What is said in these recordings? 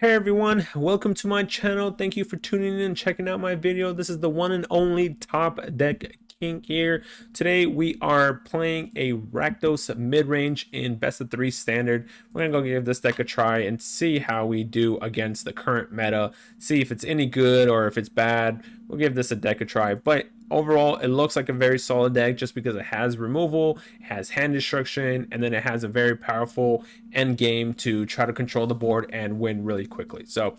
Hey everyone, welcome to my channel. Thank you for tuning in and checking out my video. This is the one and only Top Deck King here. Today we are playing a Rakdos mid-range in best of 3 standard. We're gonna go give this deck a try and see how we do against the current meta, see if it's any good or if it's bad. We'll give this a deck a try, but overall it looks like a very solid deck just because it has removal, it has hand destruction, and then it has a very powerful end game to try to control the board and win really quickly. So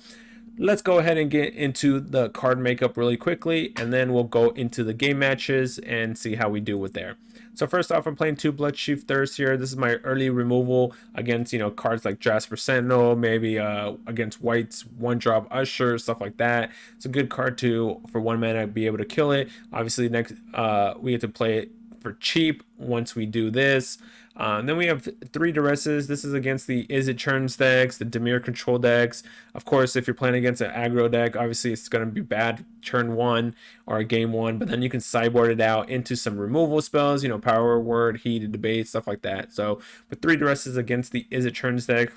let's go ahead and get into the card makeup really quickly, and then we'll go into the game matches and see how we do with there. So first off, I'm playing 2 Bloodchief Thirst here. This is my early removal against, cards like Jasper Sentinel, maybe against White's 1-drop Usher, stuff like that. It's a good card for 1 mana be able to kill it. Obviously, next we get to play it for cheap once we do this. Then we have 3 Duresses. This is against the Izzet Dragons decks, the Dimir Control decks. Of course, if you're playing against an aggro deck, obviously it's going to be bad turn 1 or game 1, but then you can sideboard it out into some removal spells, Power Word, Heated Debate, stuff like that. So, with 3 Duresses against the Izzet Dragons deck,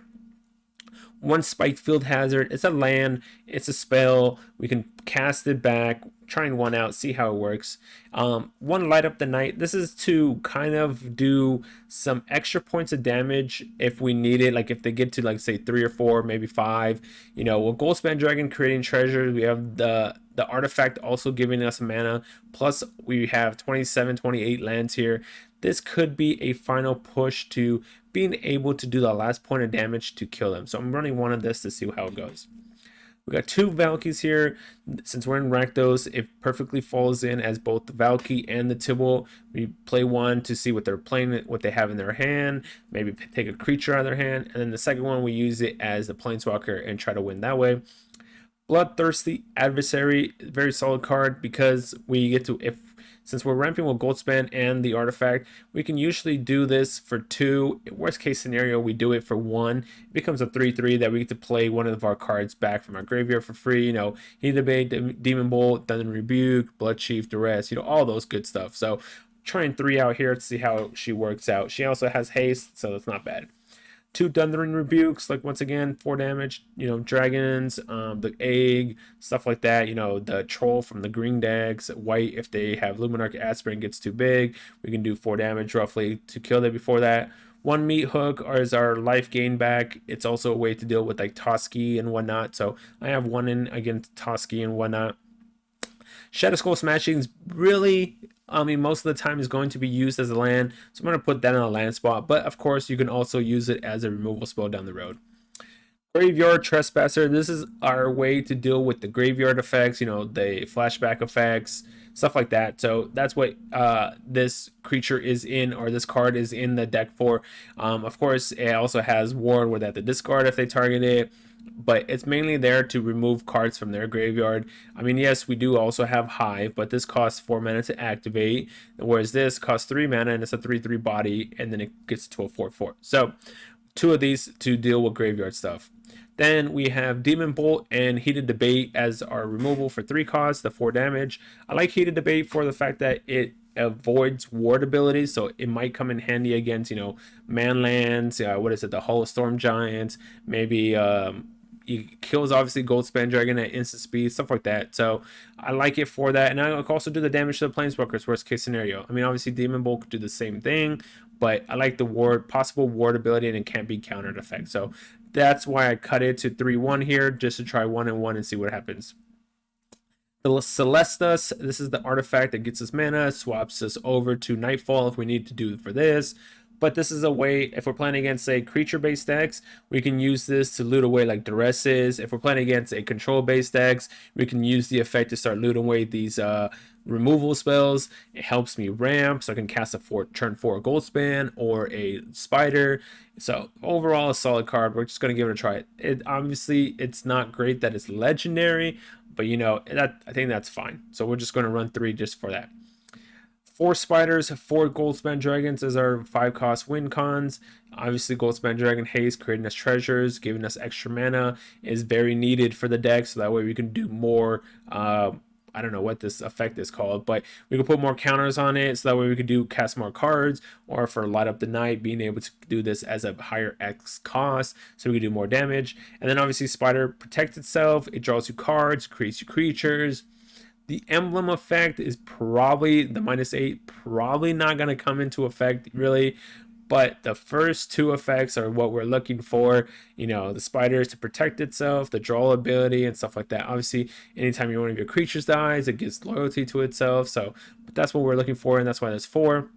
1 Spiked Field Hazard. It's a land, it's a spell. We can cast it back, trying 1 out, see how it works. 1 Light Up the Night. This is to kind of do some extra points of damage if we need it. Like if they get to, like, say 3 or 4, maybe 5. With Goldspan Dragon creating treasures, we have the artifact also giving us mana. Plus we have 27, 28 lands here. This could be a final push to being able to do the last point of damage to kill them. So I'm running 1 of this to see how it goes. We got 2 Valkyries here. Since we're in Rakdos, it perfectly falls in as both the Valkyrie and the Tibble. We play 1 to see what they're playing, what they have in their hand, maybe take a creature out of their hand, and then the second one we use it as the Planeswalker and try to win that way. Bloodthirsty Adversary, very solid card because we get to, since we're ramping with Goldspan and the artifact, we can usually do this for 2. Worst case scenario, we do it for 1. It becomes a 3/3 that we get to play one of our cards back from our graveyard for free. Heated Debate, Demon Bolt, Thunder Rebuke, Bloodchief, Duress, all those good stuff. So trying 3 out here to see how she works out. She also has haste, so that's not bad. 2 Thundering Rebukes, like once again, 4 damage, dragons, the egg, stuff like that, the troll from the green decks, white, if they have Luminarch Aspirant gets too big, we can do 4 damage roughly to kill it before that. 1 Meat Hook is our life gain back. It's also a way to deal with like Toski and whatnot, so I have 1 in against Toski and whatnot. Shadow Skull Smashing is really, most of the time is going to be used as a land, so I'm going to put that in a land spot, but of course you can also use it as a removal spell down the road. Graveyard Trespasser, this is our way to deal with the graveyard effects, the flashback effects, stuff like that. So that's what this creature is in, or this card is in the deck for. Of course, it also has Ward where they have to discard if they target it, but it's mainly there to remove cards from their graveyard. Yes, we do also have Hive, but this costs 4 mana to activate, whereas this costs 3 mana and it's a 3/3 body, and then it gets to a 4/4. So 2 of these to deal with graveyard stuff. Then we have Demon Bolt and Heated Debate as our removal for 3 costs, the 4 damage. I like Heated Debate for the fact that it avoids ward abilities, so it might come in handy against, manlands, what is it, the Hall of Storm Giants, maybe it kills obviously Goldspan Dragon at instant speed, stuff like that. So I like it for that, and I can also do the damage to the Planeswalkers, worst case scenario. Obviously Demon Bolt could do the same thing, but I like the possible ward ability, and it can't be countered effect. So that's why I cut it to 3/1 here, just to try 1 and 1 and see what happens. The Celestus, this is the artifact that gets us mana, swaps us over to Nightfall if we need to do it for this. But this is a way, if we're playing against, say, creature-based decks, we can use this to loot away like Duresses. If we're playing against a control-based decks, we can use the effect to start looting away these removal spells. It helps me ramp, so I can cast a turn 4 Goldspan or a Spider. So overall, a solid card. We're just going to give it a try. Obviously, it's not great that it's legendary, but I think that's fine. So we're just going to run 3 just for that. 4 Spiders, 4 Goldspan Dragons as our 5 cost win cons. Obviously, Goldspan Dragon haste, creating us treasures, giving us extra mana is very needed for the deck, so that way we can do more I don't know what this effect is called, but we could put more counters on it, so that way we could cast more cards, or for light up the night, being able to do this as a higher X cost, so we could do more damage. And then obviously Spider protects itself, it draws you cards, creates you creatures. The emblem effect is probably the -8, probably not going to come into effect really, but the first two effects are what we're looking for. You know, the spider is to protect itself, the draw ability, and stuff like that. Obviously, anytime one of your creatures dies, it gives loyalty to itself. So that's what we're looking for, and that's why there's 4.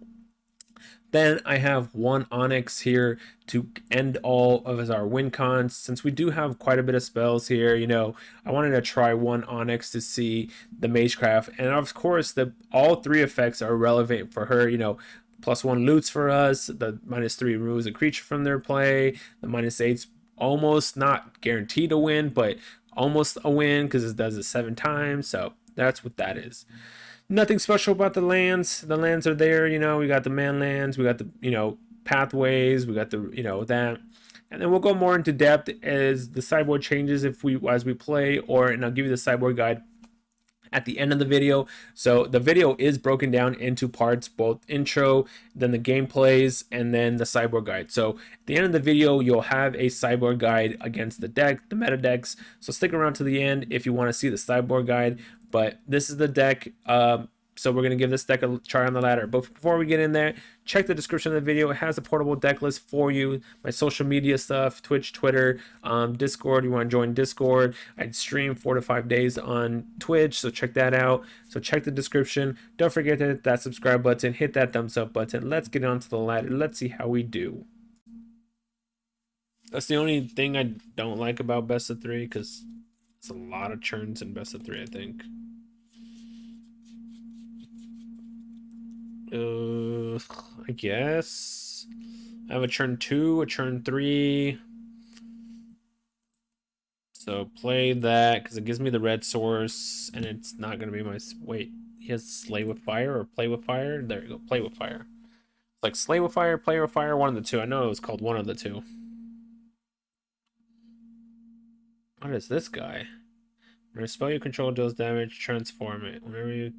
Then I have 1 Onyx here to end all of our win cons. Since we do have quite a bit of spells here, you know, I wanted to try 1 Onyx to see the Magecraft. And of course, all 3 effects are relevant for her, you know. +1 loots for us, the -3 removes a creature from their play, the -8's almost not guaranteed to win, but almost a win because it does it 7 times. So that's what that is. Nothing special about the lands. The lands are there, you know. We got the man lands, we got the, you know, pathways, we got the, you know, that. And then we'll go more into depth as the sideboard changes as we play, and I'll give you the sideboard guide at the end of the video. So the video is broken down into parts, both intro, then the gameplays, and then the sideboard guide. So at the end of the video, you'll have a sideboard guide against the deck, the meta decks. So stick around to the end if you want to see the sideboard guide. But this is the deck. So we're going to give this deck a try on the ladder. But before we get in there, check the description of the video. It has a portable deck list for you. My social media stuff, Twitch, Twitter, Discord. You want to join Discord. I stream 4 to 5 days on Twitch, so check that out. So check the description. Don't forget to hit that subscribe button. Hit that thumbs up button. Let's get onto the ladder. Let's see how we do. That's the only thing I don't like about best of 3, because it's a lot of churns in best of 3, I think. I guess I have a turn 2, a turn 3. So play that because it gives me the red source, and it's not gonna be my wait. He has slay with fire or play with fire. There you go, play with fire. It's like slay with fire, play with fire, one of the two. I know it was called one of the two. What is this guy? When a spell you control deals damage, transform it. Whenever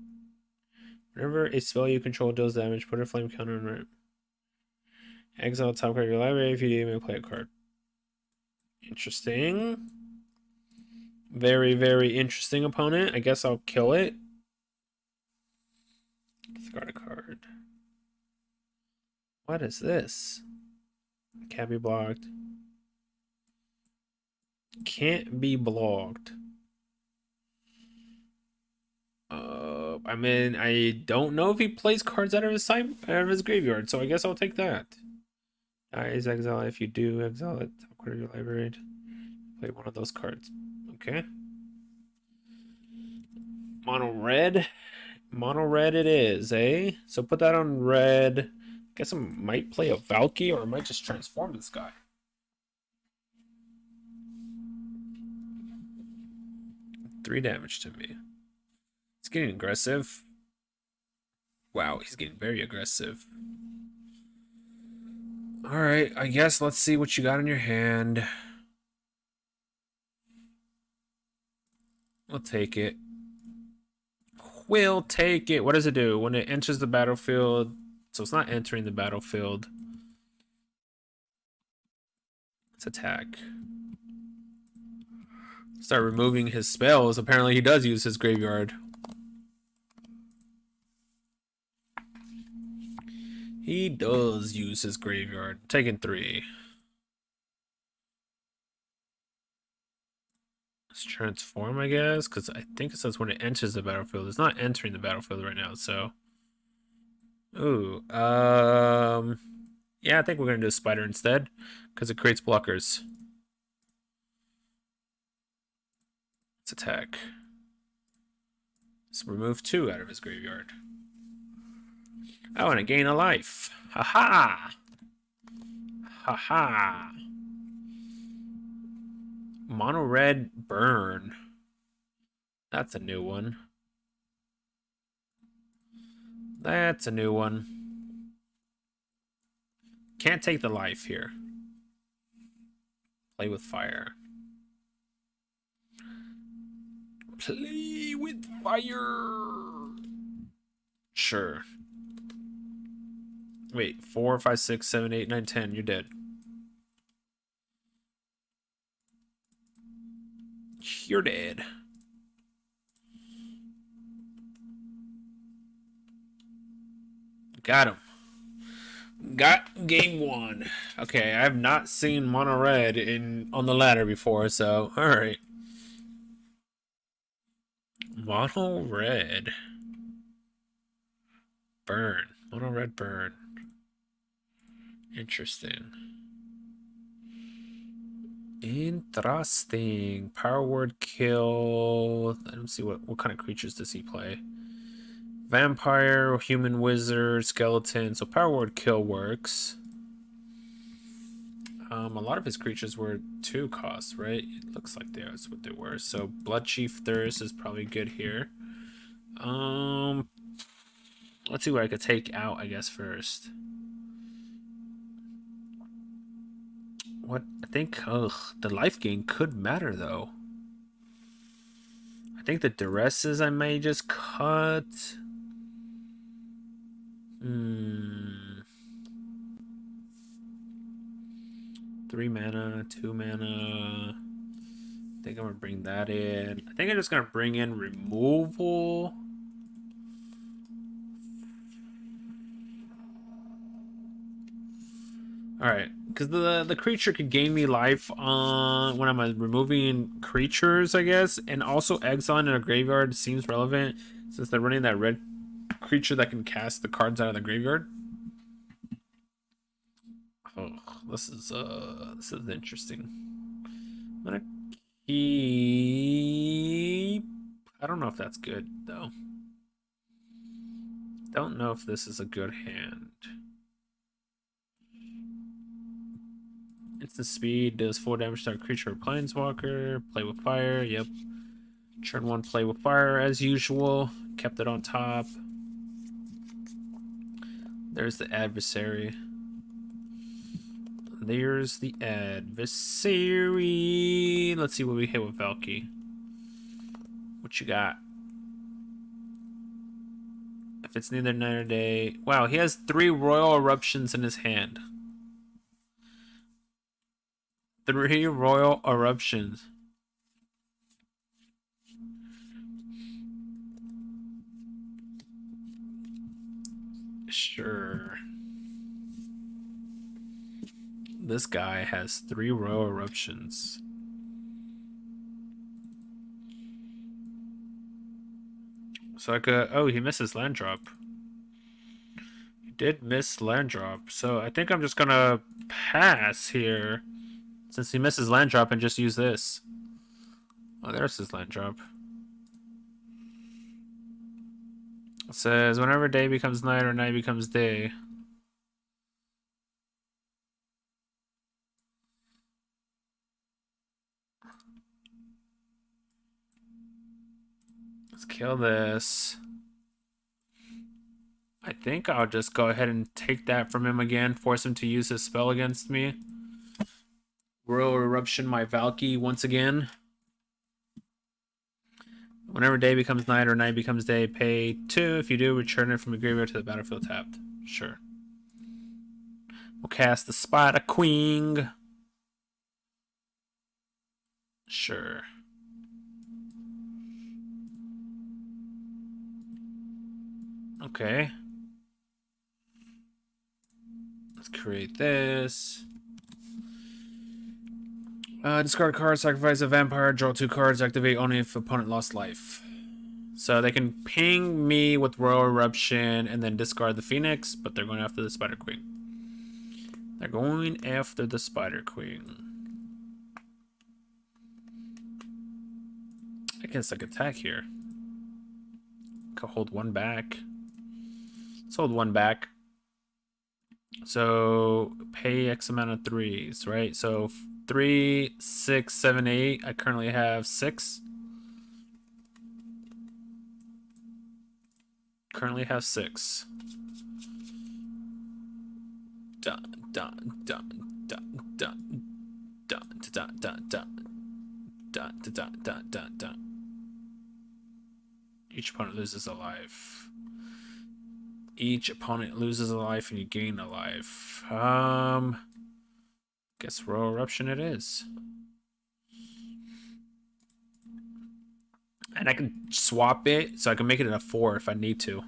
a spell you control deals damage, put a flame counter on it. Exile top card of your library. If you do, you may play a card. Interesting. Very, very interesting opponent. I guess I'll kill it. Discard a card. What is this? Can't be blocked. Can't be blocked. I mean, I don't know if he plays cards out of his graveyard, so I guess I'll take that. Is exile. If you do, exile it. Top card of your library. Play one of those cards. Okay. Mono red. Mono red it is, eh? So put that on red. Guess I might play a Valky, or I might just transform this guy. 3 damage to me. It's getting aggressive. Wow, he's getting very aggressive. Alright, I guess let's see what you got in your hand. We'll take it. We'll take it. What does it do? When it enters the battlefield, so it's not entering the battlefield. Let's attack. Start removing his spells. Apparently he does use his graveyard. He does use his graveyard. Taking 3. Let's transform, I guess, because I think it says when it enters the battlefield. It's not entering the battlefield right now, so. Ooh, yeah, I think we're gonna do a spider instead, because it creates blockers. Let's attack. Let's remove 2 out of his graveyard. I want to gain a life. Ha-ha! Ha-ha! Mono red burn. That's a new one. That's a new one. Can't take the life here. Play with fire. Play with fire. Sure. Wait, 4, 5, 6, 7, 8, 9, 10. You're dead. You're dead. Got him. Got game one. Okay, I have not seen mono red on the ladder before, so alright. Mono red. Burn. Mono red burn. Interesting. Interesting. Power word kill. I don't see what kind of creatures does he play. Vampire, human wizard, skeleton. So power word kill works. A lot of his creatures were 2 costs, right? It looks like that's what they were. So Blood Chief Thirst is probably good here. Let's see what I could take out, I guess, first. What I think, the life gain could matter though. I think the duresses I may just cut. 3 mana, 2 mana. I think I'm gonna bring that in. I think I'm just gonna bring in removal. Alright, because the creature could gain me life on when I'm removing creatures, I guess, and also exiling in a graveyard seems relevant since they're running that red creature that can cast the cards out of the graveyard. Oh, this is interesting. I'm gonna keep. I don't know if that's good though. Don't know if this is a good hand. Instant speed does 4 damage to a creature or planeswalker. Play with fire. Yep. Turn 1, play with fire as usual. Kept it on top. There's the adversary. There's the adversary. Let's see what we hit with Valky. What you got? If it's neither night or day. Wow, he has 3 royal eruptions in his hand. 3 royal eruptions. Sure. This guy has 3 royal eruptions. So I could. Oh, he misses land drop. He did miss land drop. So I think I'm just gonna pass here. Since he misses land drop and just use this. Oh, there's his land drop. It says whenever day becomes night or night becomes day. Let's kill this. I think I'll just go ahead and take that from him again. Force him to use his spell against me. Royal Eruption my Valky once again. Whenever day becomes night or night becomes day, pay 2. If you do, return it from the graveyard to the battlefield tapped. Sure. We'll cast the Spider Queen. Sure. Okay. Let's create this. Discard a card, sacrifice a vampire, draw 2 cards, activate only if opponent lost life. So they can ping me with Royal Eruption and then discard the Phoenix, but they're going after the Spider Queen. They're going after the Spider Queen. I guess I could attack here. Could hold 1 back. Let's hold 1 back. So pay X amount of 3s, right? So 3, 6, 7, 8. I currently have 6. Currently have 6. Dun dun dun dun dun dun dun dun dun dun dun dun dun dun. Each opponent loses a life. Each opponent loses a life and you gain a life. Guess Royal Eruption it is. And I can swap it so I can make it a 4 if I need to.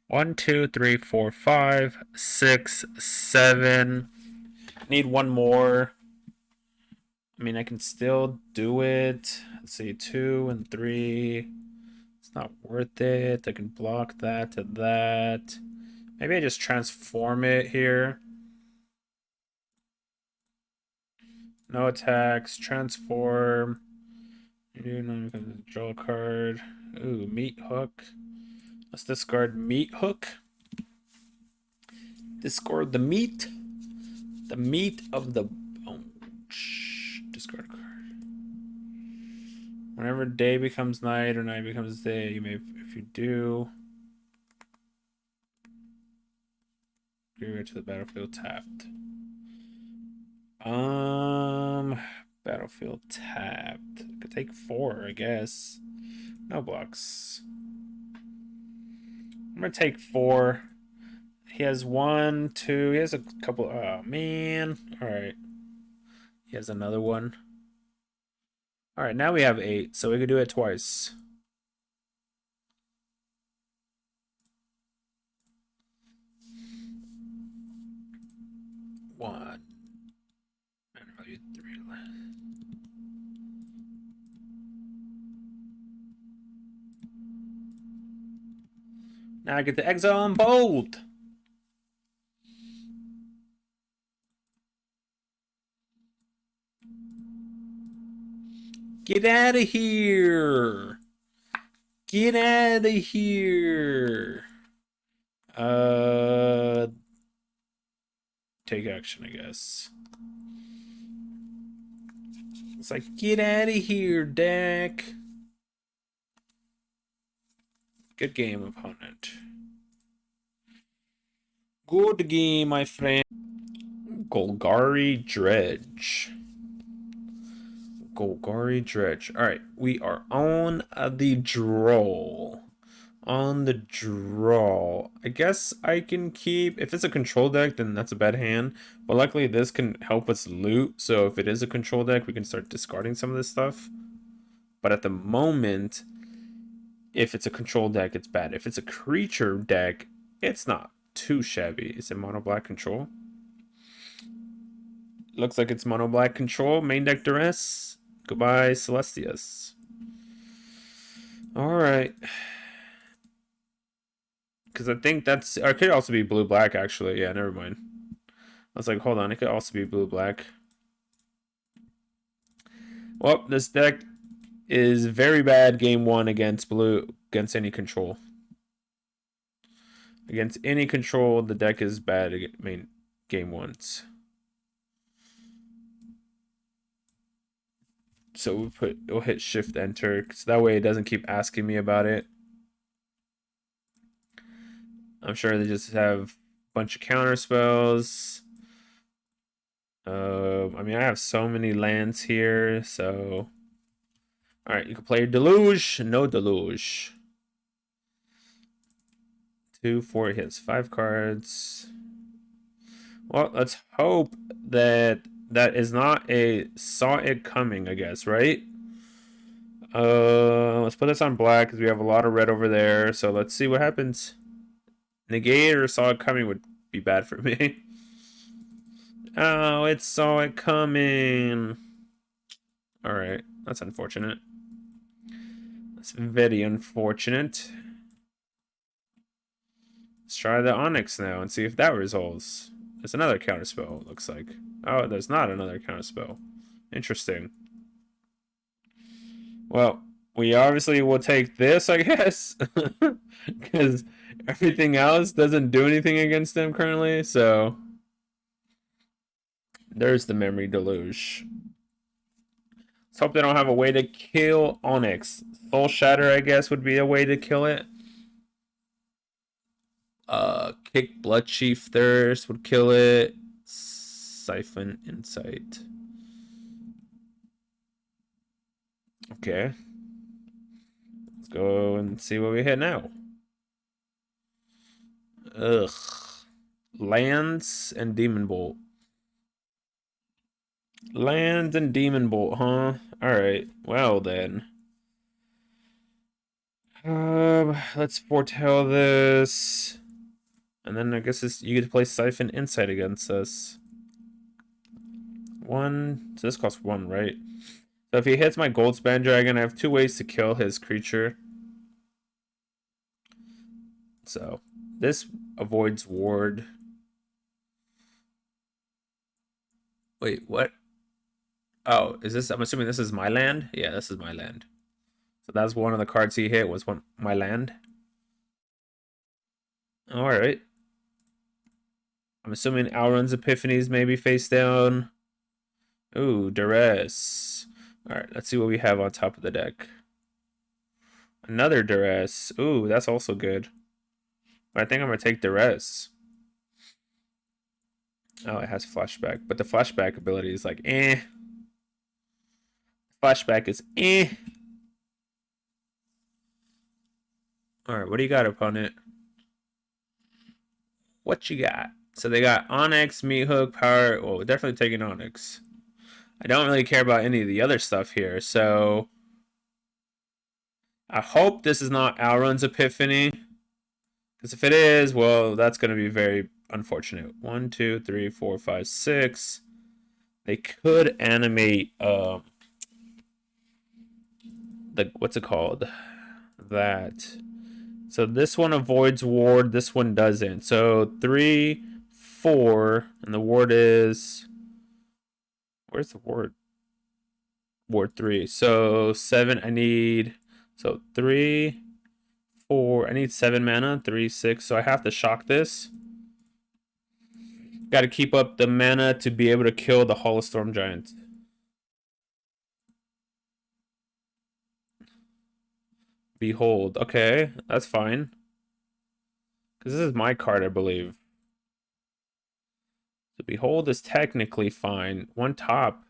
One, two, three, four, 5, 6, 7. Need one more. I mean, I can still do it. Let's see, 2 and 3. It's not worth it. I can block that to that. Maybe I just transform it here. No attacks. Transform. Draw a card. Ooh, Meat Hook. Let's discard Meat Hook. Discard the meat. The meat of the bone. Discard a card. Whenever day becomes night or night becomes day, you may, if you do, go to the battlefield tapped. Battlefield tapped. I could take 4, I guess. No blocks. I'm gonna take 4. He has 1, 2. He has a couple. Oh man! All right. He has another one. All right. Now we have 8, so we could do it twice. One. Value 3. Now I get the exile on bold. Get out of here. Get out of here. Take action, I guess. It's like, get out of here, deck. Good game, opponent. Good game, my friend. Golgari Dredge. Golgari Dredge. All right, we are on the draw. On the draw. I guess I can keep... If it's a control deck, then that's a bad hand. But luckily, this can help us loot. So if it is a control deck, we can start discarding some of this stuff. But at the moment, if it's a control deck, it's bad. If it's a creature deck, it's not too shabby. Is it mono black control? Looks like it's mono black control. Main deck duress. Goodbye, Celestius. All right. Because I think that's... Or it could also be blue black, actually. Yeah, never mind. I was like, hold on. It could also be blue black. Well, this deck is very bad game 1 against blue, against any control. Against any control, the deck is bad. I mean, game 1s. So we'll hit shift enter, so that way it doesn't keep asking me about it. I'm sure they just have a bunch of counter spells. I mean, I have so many lands here, so... Alright, you can play Deluge, no Deluge. 2, 4 hits, 5 cards. Well, let's hope that that is not a saw it coming, I guess, right? Let's put this on black because we have a lot of red over there. So let's see what happens. Negate or saw it coming would be bad for me. Oh, it saw it coming. All right, that's unfortunate. That's very unfortunate. Let's try the Onyx now and see if that resolves. There's another counterspell, it looks like. Oh, there's not another counterspell. Interesting. Well, we obviously will take this, I guess. Because everything else doesn't do anything against them currently, so... There's the Memory Deluge. Let's hope they don't have a way to kill Onyx. Soul Shatter, I guess, would be a way to kill it. Kick Bloodchief Thirst would kill it. Siphon Insight. Okay. Let's go and see what we hit now. Ugh. Lands and Demon Bolt. Lands and Demon Bolt, huh? Alright. Well then. Let's foretell this. And then I guess you get to play Siphon Insight against us. 1. So this costs 1, right? So if he hits my Goldspan Dragon, I have 2 ways to kill his creature. So this avoids ward. Wait, what? Oh, is this? I'm assuming this is my land? Yeah, this is my land. So that's one of the cards he hit was my land. Alright. I'm assuming Alrund's Epiphanies maybe face down. Ooh, Duress. Alright, let's see what we have on top of the deck. Another Duress. Ooh, that's also good. But I think I'm going to take Duress. Oh, it has Flashback. But the Flashback ability is like, eh. Flashback is eh. Alright, what do you got, opponent? What you got? So they got Onyx, Meat Hook, Power. Well, we're definitely taking Onyx. I don't really care about any of the other stuff here, so I hope this is not Alrund's Epiphany. Because if it is, well, that's going to be very unfortunate. 1, 2, 3, 4, 5, 6. They could animate the what's it called? That. So this one avoids ward, this one doesn't. So 3, 4, and the ward is, where's the ward? Ward 3. So 7, I need, so 3, 4, I need 7 mana, 3, 6. So I have to shock this. Got to keep up the mana to be able to kill the Hall of Storm Giant. Behold. Okay, that's fine. Because this is my card, I believe. So Behold is technically fine. One top.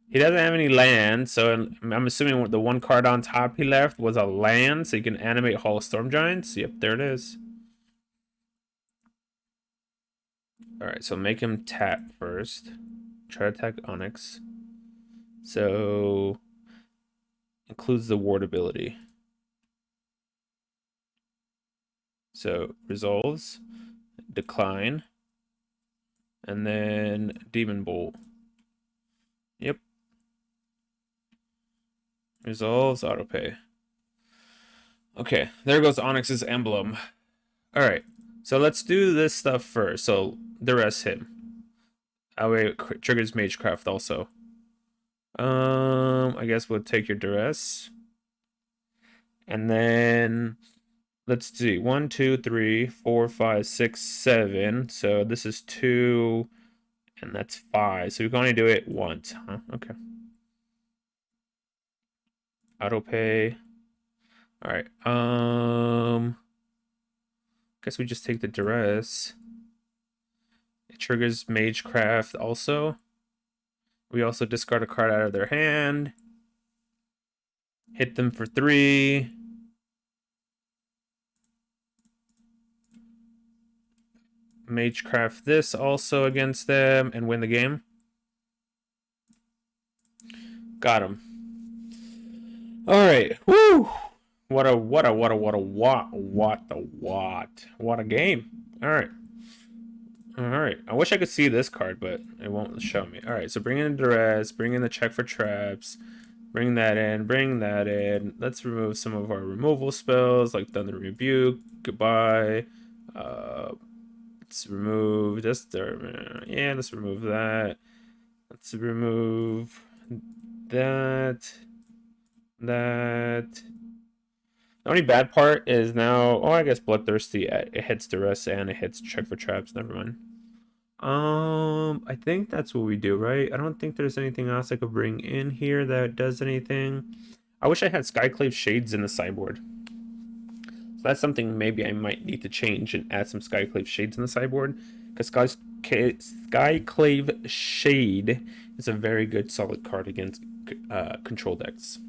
He doesn't have any land, so I'm assuming the one card on top he left was a land, so you can animate Hall of Storm Giants. Yep, there it is. Alright, so make him tap first. Try to attack Onyx. So includes the ward ability. So resolves, decline, and then Demon Bolt. Yep. Resolves, autopay. Okay, there goes Onyx's emblem. Alright, so let's do this stuff first. So duress him. That way it triggers Magecraft also. I guess we'll take your duress. And then let's see. 1, 2, 3, 4, 5, 6, 7. So this is 2, and that's 5. So we can only do it once, huh? Okay. Autopay. Alright. Guess we just take the duress. It triggers Magecraft also. We also discard a card out of their hand. Hit them for 3. Magecraft this also against them and win the game. Got him. All right. Woo! What a game. All right. All right. I wish I could see this card, but it won't show me. All right. So bring in duress, bring in the check for traps, bring that in, bring that in. Let's remove some of our removal spells like Thunder Rebuke. Goodbye. Let's remove this. Yeah, let's remove that. Let's remove that. The only bad part is now, oh, I guess Bloodthirsty, it hits duress and it hits check for traps. Never mind. I think that's what we do, right? I don't think there's anything else I could bring in here that does anything. I wish I had Skyclave Shades in the sideboard. So that's something maybe I might need to change and add some Skyclave Shades in the sideboard. Because Skyclave Shade is a very good solid card against control decks.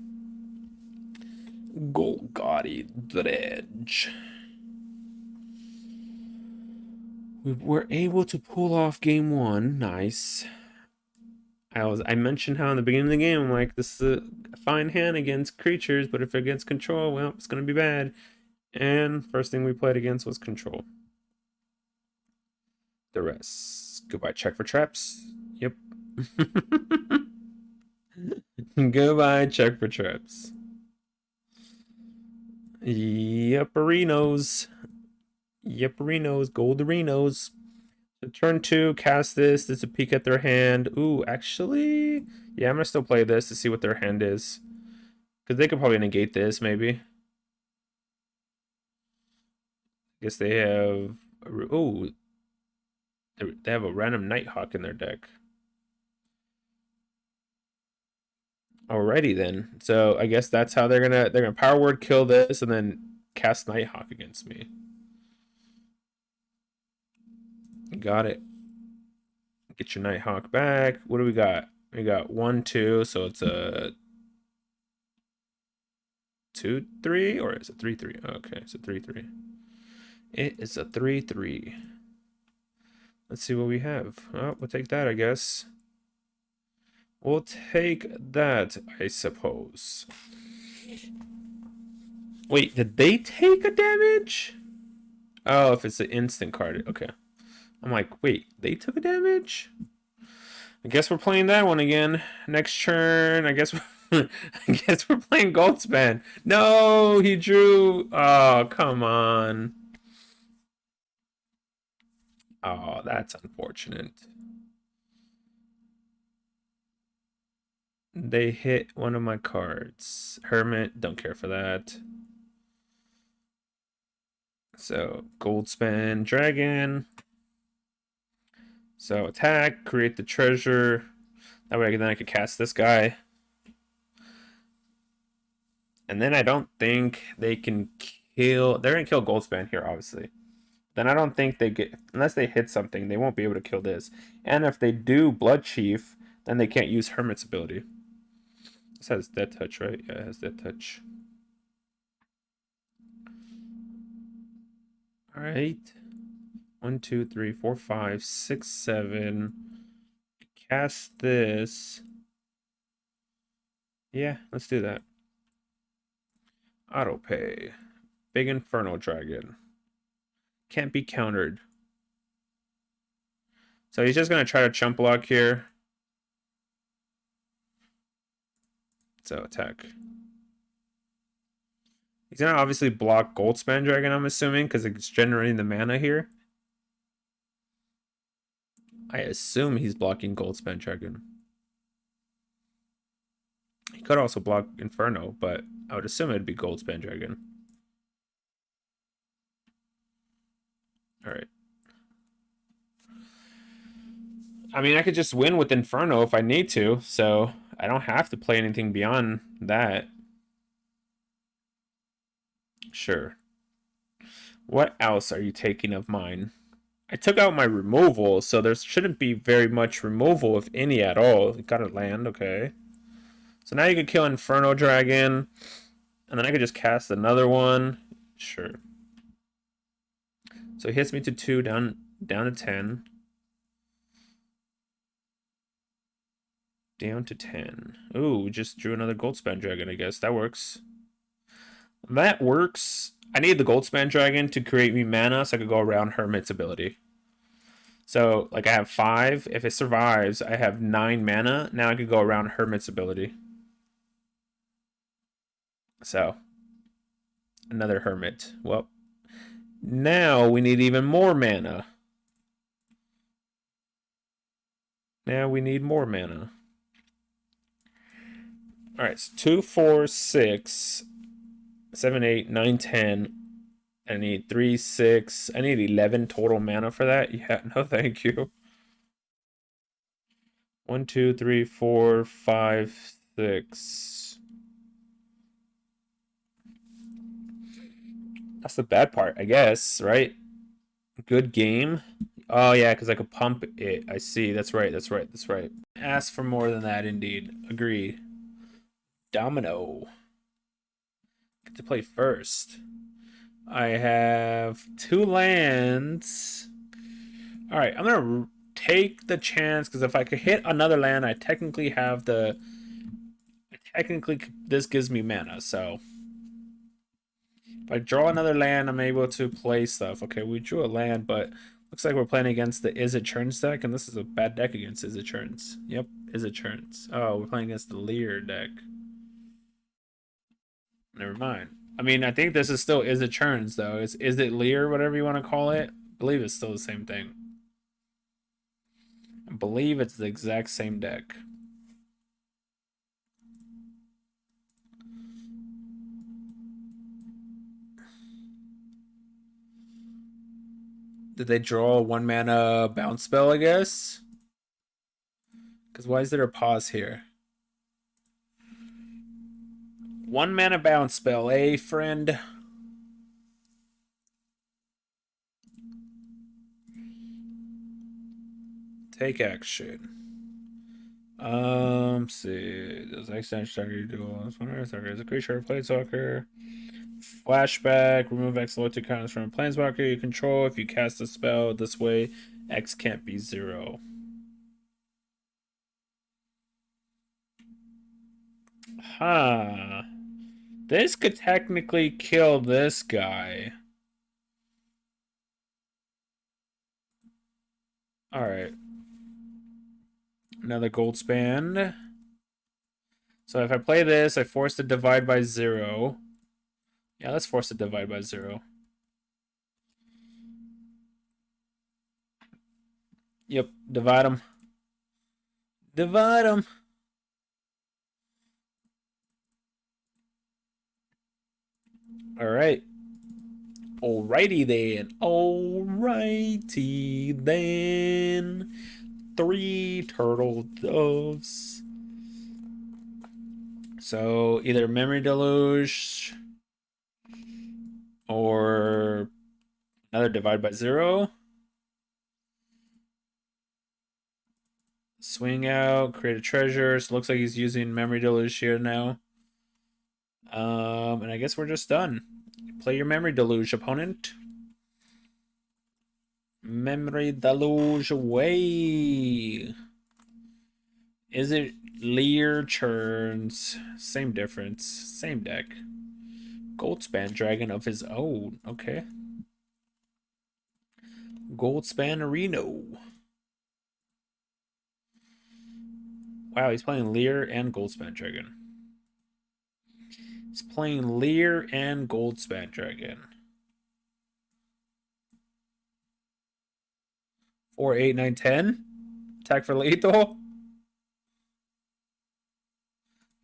Golgari Dredge. We were able to pull off game one. Nice. I mentioned how in the beginning of the game, I'm like, this is a fine hand against creatures, but if against control, well, it's gonna be bad. And first thing we played against was control. The rest. Goodbye, check for traps. Yep. Goodbye, check for traps. Yupperinos. Yupperinos, Golderinos. So turn two, cast this. There's a peek at their hand. Ooh, actually, yeah, I'm gonna still play this to see what their hand is. Because they could probably negate this, maybe. I guess they have... Oh, they have a random Nighthawk in their deck. Alrighty then. So I guess that's how they're gonna power word kill this and then cast Nighthawk against me. Got it. Get your Nighthawk back. What do we got? We got 1, 2, so it's a 2, 3, or is it 3, 3? Okay, it's a 3, 3. It is a 3, 3. Let's see what we have. Oh, we'll take that, I guess. We'll take that, I suppose. Wait, did they take a damage? Oh, if it's an instant card. Okay. I'm like, wait, they took a damage? I guess we're playing that one again. Next turn, I guess I guess we're playing Goldspan. No, he drew. Oh, come on. Oh, that's unfortunate. They hit one of my cards. Hermit, don't care for that. So, Goldspan Dragon. So, attack, create the treasure. That way, then I could cast this guy. And then I don't think they can kill... They're going to kill Goldspan here, obviously. Then I don't think they get... Unless they hit something, they won't be able to kill this. And if they do Blood Chief, then they can't use Hermit's ability. This has Death Touch, right? Yeah, it has Death Touch. Alright. 1, 2, 3, 4, 5, 6, 7. Cast this. Yeah, let's do that. Auto pay. Big Inferno Dragon. Can't be countered. So he's just going to try to chump block here. So attack. He's going to obviously block Goldspan Dragon, I'm assuming, because it's generating the mana here. I assume he's blocking Goldspan Dragon. He could also block Inferno, but I would assume it'd be Goldspan Dragon. Alright. I mean, I could just win with Inferno if I need to, so I don't have to play anything beyond that. Sure. What else are you taking of mine? I took out my removal, so there shouldn't be very much removal, if any at all. You got a land, okay. So now you can kill Inferno Dragon, and then I could just cast another one. Sure. So he hits me to 2, down to 10. Down to 10. Ooh, we just drew another Goldspan Dragon, I guess. That works. That works. I need the Goldspan Dragon to create me mana so I could go around Hermit's ability. So, like, I have 5. If it survives, I have 9 mana. Now I could go around Hermit's ability. So, another Hermit. Well, now we need even more mana. Now we need more mana. Alright, so 2, 4, 6, 7, 8, 9, 10. I need 3, 6. I need 11 total mana for that. Yeah, no thank you. 1, 2, 3, 4, 5, 6. That's the bad part, I guess, right? Good game. Oh yeah, because I could pump it. I see. That's right. That's right. That's right. Ask for more than that, indeed. Agreed. Domino. Get to play first. I have 2 lands. All right, I'm gonna take the chance because if I could hit another land, I technically have the. Technically, this gives me mana. So if I draw another land, I'm able to play stuff. Okay, we drew a land, but looks like we're playing against the Izzet Churns deck, and this is a bad deck against Izzet Churns. Yep, Izzet Churns. Oh, we're playing against the Lear deck. Never mind. I mean, I think this is still Izzet Churns, though. It's Izzet Lear, whatever you want to call it. I believe it's still the same thing. I believe it's the exact same deck. Did they draw a 1-mana bounce spell, I guess? Because why is there a pause here? 1-mana bounce spell, eh, friend? Take action. See. Does extend target duel? Target is a creature, planeswalker. Flashback. Remove X loyalty counters from a planeswalker you control. If you cast a spell this way, X can't be 0. Huh. This could technically kill this guy. Alright. Another gold span. So if I play this, I force to divide by 0. Yeah, let's force to divide by 0. Yep, divide them. Divide them. Alright. Alrighty then. Alrighty then. 3 turtle doves. So either Memory Deluge or another divide by 0. Swing out, create a treasure. So it looks like he's using Memory Deluge here now. And I guess we're just done. Play your Memory Deluge, opponent. Memory Deluge away. Is it Lear Churns? Same difference. Same deck. Goldspan Dragon of his own. Okay. Goldspan Arena. Wow, he's playing Lear and Goldspan Dragon. He's playing Lear and Goldspan Dragon. 4, 8, 9, 10. Attack for lethal.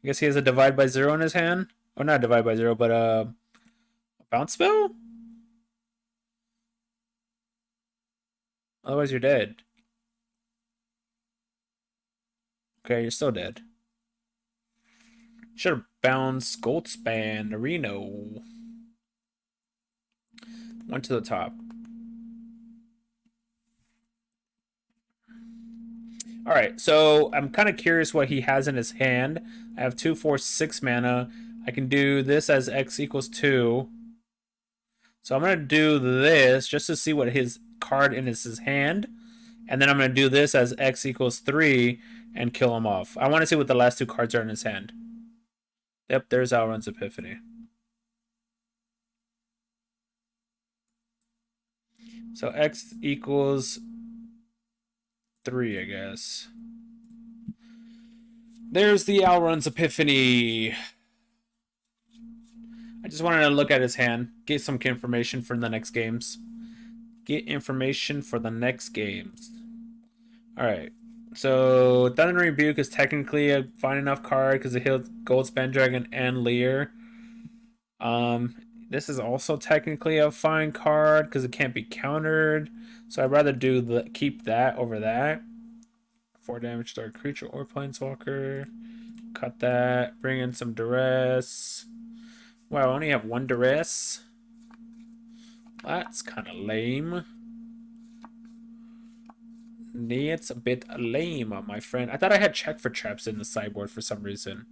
I guess he has a divide by 0 in his hand. Or not divide by 0, but a bounce spell? Otherwise you're dead. Okay, you're still dead. Should have bounced Goldspan Arena. Went to the top. Alright, so I'm kind of curious what he has in his hand. I have 2, 4, 6 mana. I can do this as X equals 2. So I'm going to do this just to see what his card in his hand. And then I'm going to do this as X equals 3 and kill him off. I want to see what the last 2 cards are in his hand. Yep, there's Alrund's Epiphany. So X equals 3, I guess. There's the Alrund's Epiphany. I just wanted to look at his hand, get some information for the next games. Get information for the next games. Alright. So Thundering Rebuke is technically a fine enough card because it healed Goldspan Dragon and Lear. This is also technically a fine card because it can't be countered. So I'd rather keep that over that. 4 damage to our creature or planeswalker. Cut that. Bring in some duress. Wow, I only have 1 duress. That's kind of lame. It's a bit lame, my friend. I thought I had check for traps in the sideboard for some reason.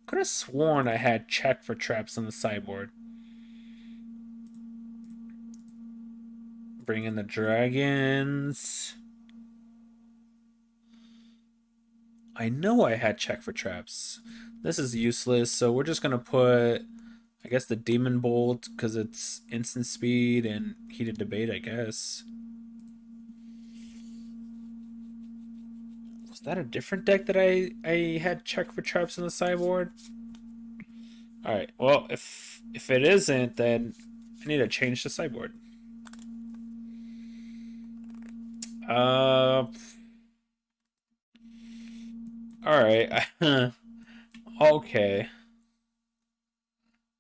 Could have sworn I had check for traps on the sideboard. Bring in the dragons. I know I had check for traps. This is useless, so we're just gonna put, I guess, the Demon Bolt because it's instant speed and heated debate, I guess. Was that a different deck that I had check for traps on the sideboard? All right. Well, if it isn't, then I need to change the sideboard. All right. Okay.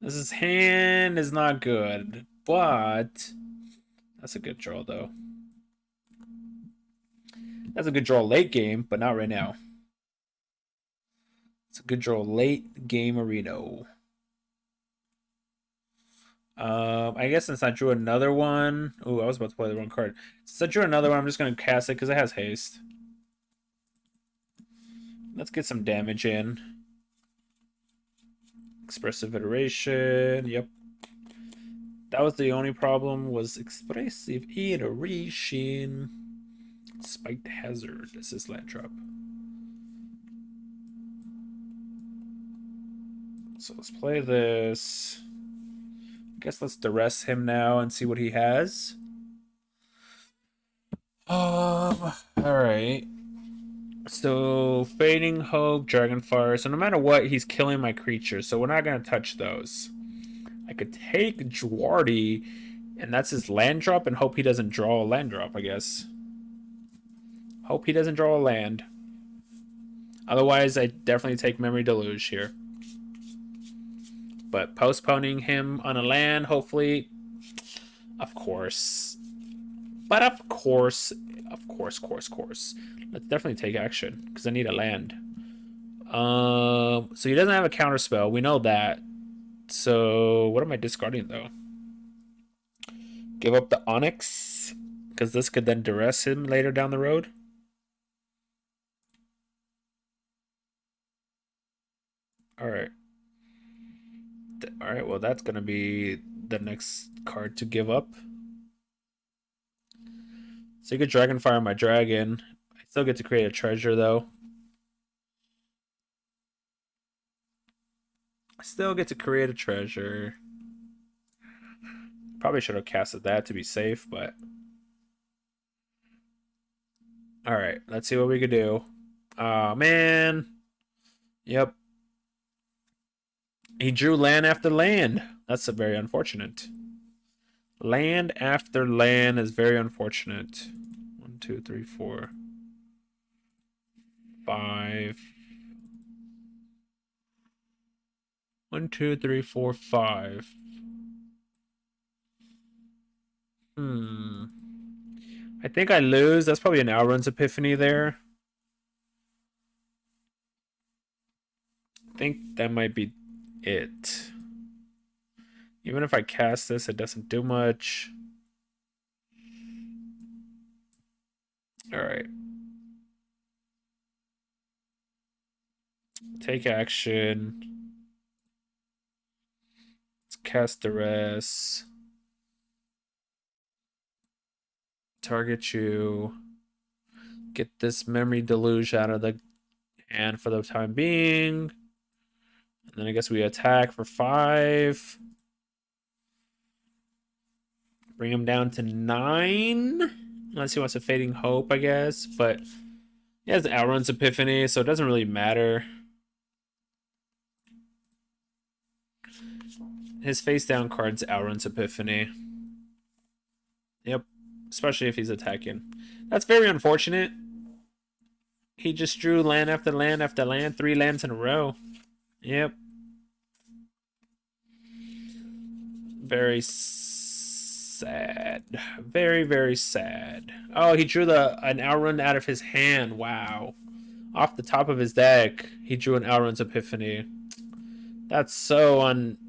This hand is not good, but that's a good draw though. That's a good draw late game, but not right now. It's a good draw late game Arena. I guess since I drew another one. Oh, I was about to play the wrong card. Since I drew another one, I'm just gonna cast it because it has haste. Let's get some damage in. Expressive iteration. Yep. That was the only problem, was expressive iteration. Spiked hazard. This is land drop. So let's play this. I guess let's duress him now and see what he has. Alright. So Fading Hope, Dragonfire. So no matter what, he's killing my creatures, so we're not gonna touch those. I could take Dwardy, and that's his land drop, and hope he doesn't draw a land drop, I guess. Hope he doesn't draw a land. Otherwise, I definitely take Memory Deluge here. But postponing him on a land, hopefully. Of course. But of course. Let's definitely take action, because I need a land. So he doesn't have a counter spell. We know that. So what am I discarding, though? Give up the Onyx, because this could then duress him later down the road. Alright. Alright, well, that's going to be the next card to give up. So you could Dragonfire my dragon. I still get to create a treasure, though. I still get to create a treasure. Probably should have casted that to be safe, but... Alright, let's see what we could do. Oh, man. Yep. He drew land after land. That's very unfortunate. Land after land is very unfortunate. 1, 2, 3, 4, 5. 1, 2, 3, 4, 5. I think I lose. That's probably an Outrun's Epiphany there. I think that might be it. Even if I cast this, it doesn't do much. Alright. Take action. Let's cast Duress. Target you. Get this Memory Deluge out of the hand for the time being. And then I guess we attack for 5. Bring him down to 9. Unless he wants a Fading Hope, I guess. But he has Outrun's Epiphany, so it doesn't really matter. His face down card's Outrun's Epiphany. Yep. Especially if he's attacking. That's very unfortunate. He just drew land after land after land. 3 lands in a row. Yep. Very sad. Very, very sad. Oh, he drew an Outrun out of his hand. Wow. Off the top of his deck, he drew an Outrun's Epiphany. That's so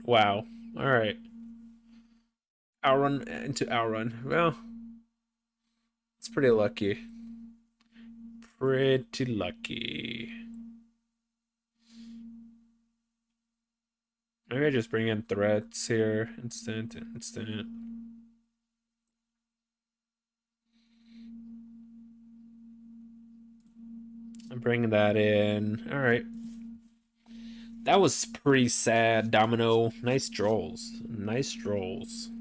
wow. Alright. Outrun into Outrun. Well, it's pretty lucky. Pretty lucky. Maybe I just bring in threats here. Instant. I'm bringing that in. All right. That was pretty sad, Domino. Nice draws. Nice draws.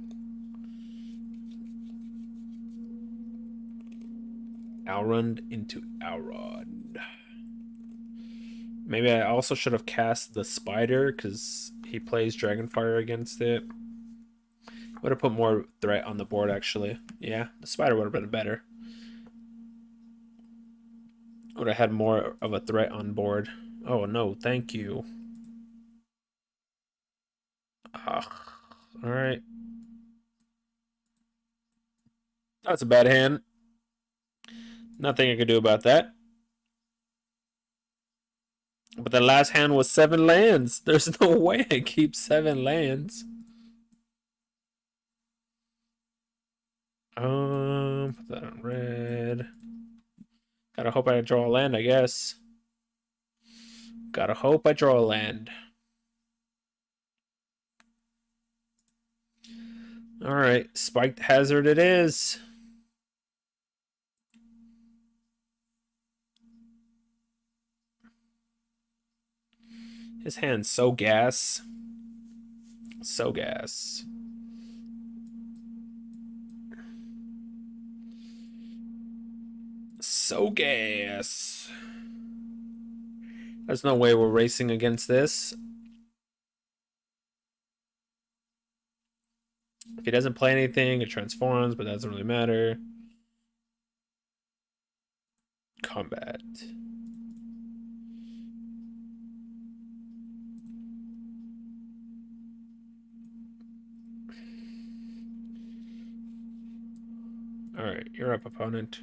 Outrun into Outrun. Maybe I also should have cast the Spider because he plays Dragonfire against it. Would have put more threat on the board, actually. Yeah, the Spider would have been better. Would have had more of a threat on board. Oh, no, thank you. Alright. That's a bad hand. Nothing I could do about that. But the last hand was 7 lands. There's no way I keep 7 lands. Put that on red. Gotta hope I draw a land, I guess. Gotta hope I draw a land. Alright, Spiked Hazard it is. His hand's so gas. So gas. So gas. There's no way we're racing against this. If he doesn't play anything, it transforms, but that doesn't really matter. Combat. Alright, you're up, opponent.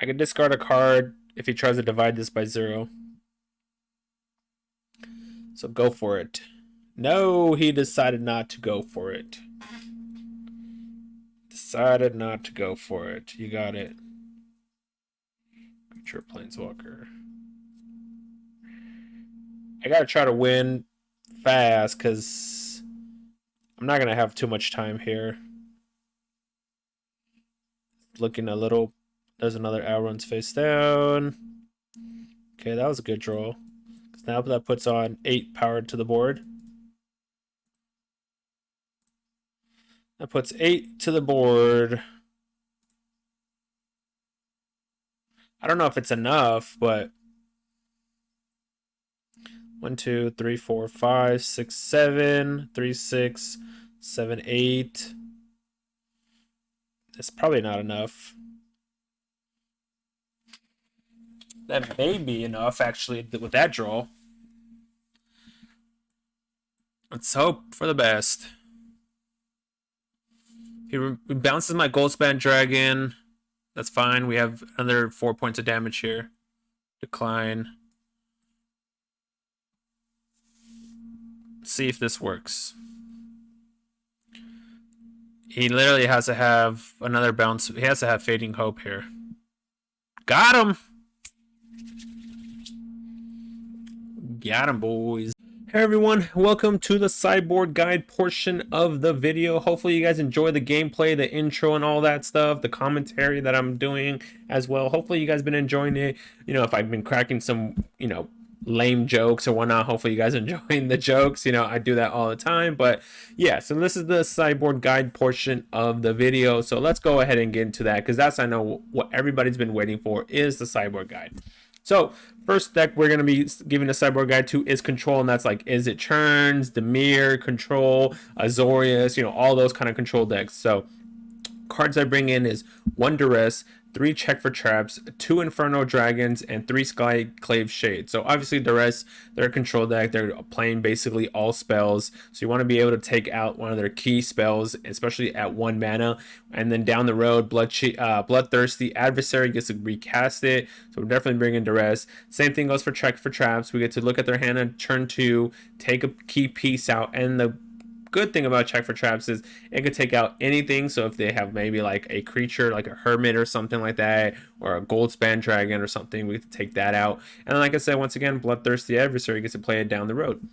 I can discard a card if he tries to divide this by 0. So go for it. No, he decided not to go for it. Decided not to go for it. You got it. Creature Planeswalker. I gotta try to win fast because I'm not gonna have too much time here. Looking a little. There's another Outrun's face down. Okay, that was a good draw. Because now that puts on 8 power to the board. That puts 8 to the board. I don't know if it's enough, but 1, 2, 3, 4, 5, 6, 7, 3, 6, 7, 8. It's probably not enough. That may be enough, actually, with that draw. Let's hope for the best. He bounces my Goldspan Dragon. That's fine. We have another 4 points of damage here. Decline. Let's see if this works. He literally has to have another bounce. He has to have Fading Hope here. Got him! Got him, boys. Hey everyone, welcome to the sideboard guide portion of the video. Hopefully you guys enjoy the gameplay, the intro and all that stuff, the commentary that I'm doing as well. Hopefully you guys been enjoying it. You know, if I've been cracking some, lame jokes or whatnot, hopefully you guys are enjoying the jokes. I do that all the time. But yeah, so this is the sideboard guide portion of the video. So let's go ahead and get into that because that's, I know, what everybody's been waiting for is the sideboard guide. So first deck we're going to be giving a sideboard guide to is Control, and that's like Izzet Churns, Dimir Control, Azorius, all those kind of control decks. So cards I bring in is 1 Duress, 3 Check for Traps, 2 Inferno Dragons, and 3 Skyclave Shade. So obviously Duress, they're a control deck. They're playing basically all spells. So you want to be able to take out one of their key spells, especially at 1 mana. And then down the road, Bloodthirsty Adversary gets to recast it. So we're definitely bringing Duress. Same thing goes for Check for Traps. We get to look at their hand on turn 2, take a key piece out, and the good thing about check for traps is it could take out anything. So if they have maybe like a creature like a hermit or something like that, or a gold span dragon or something, we could take that out. And then, like I said, once again, bloodthirsty adversary gets to play it down the road.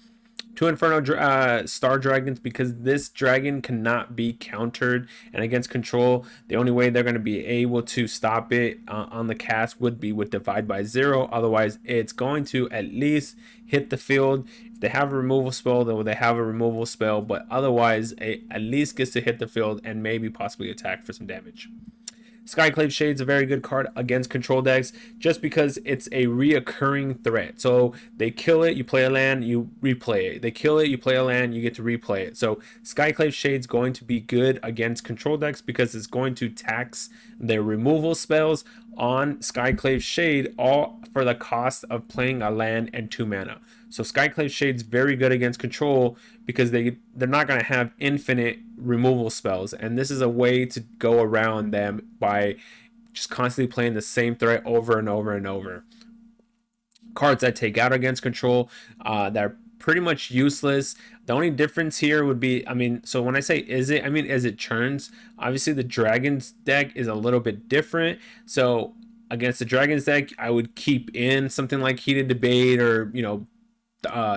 Two Inferno Star Dragons, because this dragon cannot be countered, and against control, the only way they're going to be able to stop it on the cast would be with Divide by Zero. Otherwise, it's going to at least hit the field. If they have a removal spell, though, they have a removal spell, but otherwise, it at least gets to hit the field and maybe possibly attack for some damage. Skyclave Shade's a very good card against control decks just because it's a reoccurring threat. So they kill it, you play a land, you replay it. They kill it, you play a land, you get to replay it. So Skyclave Shade's going to be good against control decks because it's going to tax their removal spells on Skyclave Shade, all for the cost of playing a land and 2 mana. So Skyclave Shade's very good against control because they're not going to have infinite removal spells, and this is a way to go around them by just constantly playing the same threat over and over and over. Cards that take out against control, that are pretty much useless. The only difference here would be, so when I say Izzet, Izzet churns. Obviously the Dragons deck is a little bit different. So against the Dragons deck, I would keep in something like Heated Debate, or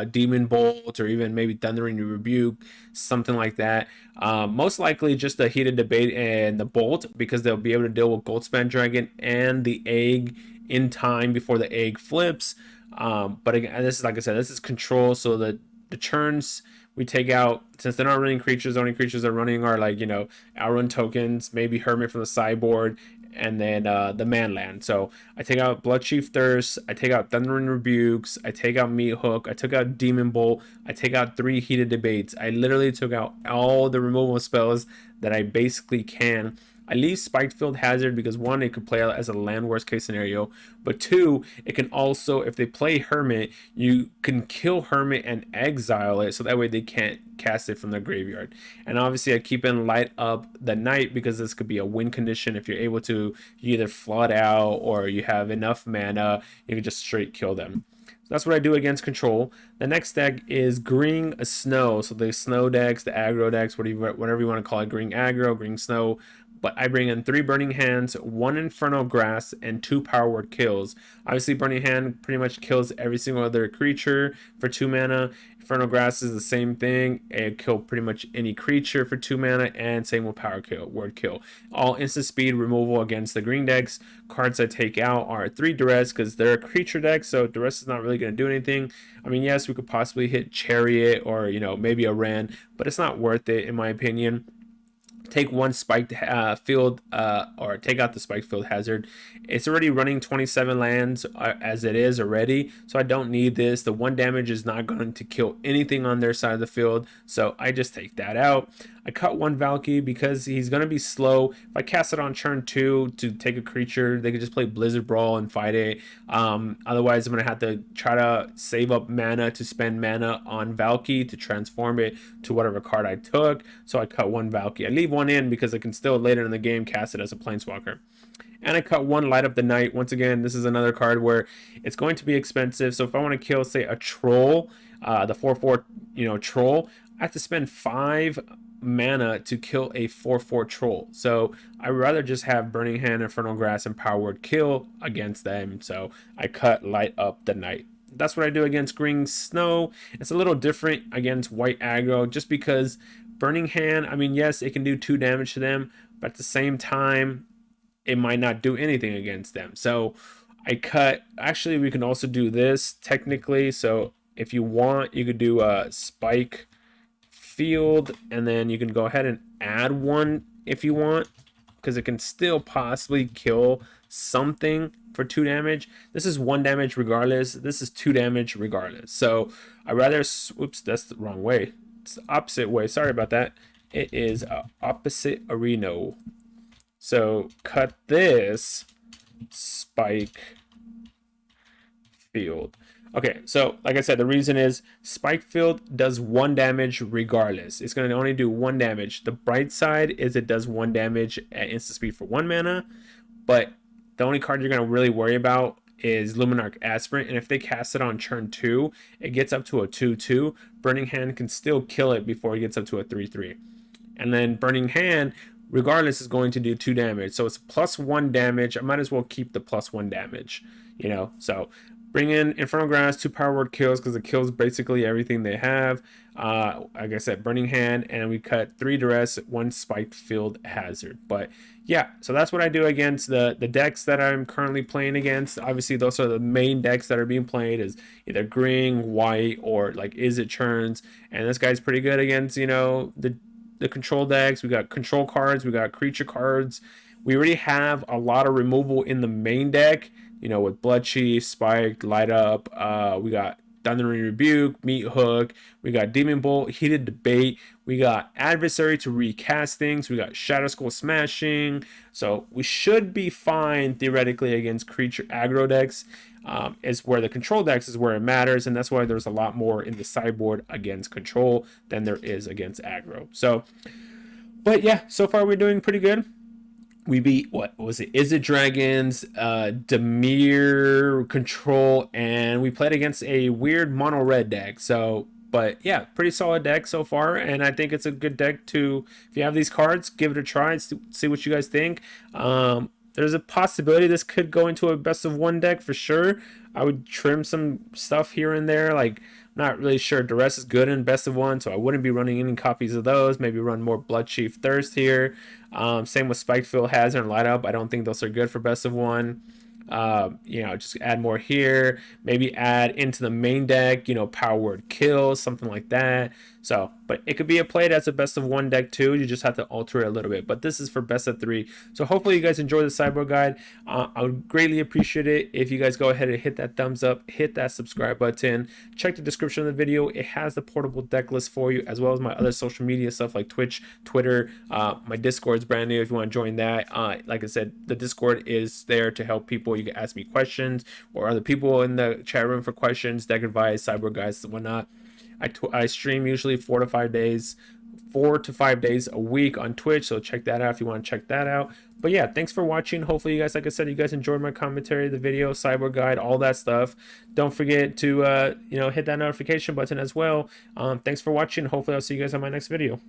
Demon Bolt, or even maybe Thundering Rebuke, something like that. Most likely just the Heated Debate and the Bolt, because they'll be able to deal with Goldspan Dragon and the egg in time before the egg flips. But again, this is, like I said, this is control, so the churns we take out, since they're not running creatures, the only creatures they're running are like, Outrun tokens, maybe Hermit from the sideboard, and then the Manland. So I take out Bloodchief Thirst, I take out Thundering Rebukes, I take out Meat Hook, I took out Demon Bolt, I take out 3 Heated Debates. I literally took out all the removal spells that I basically can. I leave Spiked Field Hazard because 1, it could play out as a land worst case scenario, but 2, it can also, if they play Hermit, you can kill Hermit and exile it, so that way they can't cast it from their graveyard. And obviously I keep in Light Up the Night because this could be a win condition. If you're able to, you either flood out or you have enough mana, you can just straight kill them. So that's what I do against control. The next deck is Green Snow. So the snow decks, the aggro decks, whatever you want to call it, green aggro, green snow. But I bring in 3 Burning Hands, 1 Infernal Grass, and 2 Power Word kills. Obviously, Burning Hand pretty much kills every single other creature for 2 mana. Infernal Grass is the same thing. It kill pretty much any creature for 2 mana, and same with Power Word kill. All instant speed removal against the green decks. Cards I take out are 3 Duress because they're a creature deck, so Duress is not really going to do anything. Yes, we could possibly hit Chariot or maybe a Ren, but it's not worth it in my opinion. Take 1 spiked field, or take out the spiked field hazard. It's already running 27 lands as it is already, so I don't need this. The 1 damage is not going to kill anything on their side of the field, so I just take that out. I cut 1 Valky because he's going to be slow. If I cast it on turn 2 to take a creature, they could just play Blizzard Brawl and fight it. Otherwise, I'm going to have to try to save up mana to spend mana on Valky to transform it to whatever card I took. So I cut 1 Valky. I leave 1 in because I can still later in the game cast it as a Planeswalker. And I cut 1 Light Up the Night. Once again, this is another card where it's going to be expensive. So if I want to kill, say, a troll, the 4/4, troll, I have to spend 5 mana to kill a 4/4 troll. So I'd rather just have Burning Hand, Infernal Grass, and Power Word kill against them. So I cut Light Up the Night. That's what I do against Green Snow. It's a little different against white aggro just because Burning Hand, yes, it can do 2 damage to them, but at the same time, it might not do anything against them. So I cut, actually we can also do this technically. So if you want, you could do a Spike Field, and then you can go ahead and add 1 if you want, because it can still possibly kill something for 2 damage. This is 1 damage regardless. This is 2 damage regardless. So I rather, oops, that's the wrong way. It's the opposite way. Sorry about that. It is opposite arena. So cut this Spike Field. Okay, so like I said, the reason is Spike Field does 1 damage regardless. It's going to only do 1 damage. The bright side is it does 1 damage at instant speed for 1 mana, but the only card you're going to really worry about is Luminarch Aspirant, and if they cast it on turn 2, it gets up to a 2/2. Burning Hand can still kill it before it gets up to a 3/3. And then Burning Hand, regardless, is going to do 2 damage. So it's +1 damage. I might as well keep the +1 damage, you know. So bring in Infernal Grasp, 2 Power Word kills because it kills basically everything they have. Like I said, Burning Hand, and we cut 3 Duress, 1 Spiked Field Hazard. But yeah, so that's what I do against the decks that I'm currently playing against. Obviously, those are the main decks that are being played, is either green, white, or like Izzet Churns. And this guy's pretty good against, you know, the control decks. We got control cards, we got creature cards. We already have a lot of removal in the main deck, you know, with Blood Chief, Spike, Light Up. We got Thundering Rebuke, Meat Hook. We got Demon Bolt, Heated Debate. We got Adversary to recast things. We got Shadow Skull Smashing. So we should be fine theoretically against creature aggro decks. Is where the control decks is where it matters, and that's why there's a lot more in the sideboard against control than there is against aggro. So, but yeah, so far we're doing pretty good. We beat, what was it, Izzet Dragons, Dimir Control, and we played against a weird mono red deck. So, but yeah, pretty solid deck so far, and I think it's a good deck to, if you have these cards, give it a try and see what you guys think. There's a possibility this could go into a best of 1 deck for sure. I would trim some stuff here and there. Like, I'm not really sure. Duress is good in best of 1, so I wouldn't be running any copies of those. Maybe run more Blood Chief Thirst here. Same with Spike Field Hazard and Light Up. I don't think those are good for best of 1. You know, just add more here. Maybe add into the main deck, you know, Power Word Kills, something like that. So, but it could be played as a best of 1 deck too. You just have to alter it a little bit. But this is for best of 3. So hopefully you guys enjoy the sideboard guide. I would greatly appreciate it if you guys go ahead and hit that thumbs up, hit that subscribe button, check the description of the video. It has the portable deck list for you, as well as my other social media stuff like Twitch, Twitter. My Discord is brand new if you want to join that. Like I said, the Discord is there to help people. You can ask me questions, or other people in the chat room for questions, deck advice, sideboard guides, and whatnot. I stream usually 4 to 5 days a week on Twitch, so check that out if you want to check that out. But yeah, thanks for watching. Hopefully you guys, like I said, you guys enjoyed my commentary, the video, sideboard guide, all that stuff. Don't forget to you know, hit that notification button as well. Thanks for watching. Hopefully I'll see you guys on my next video.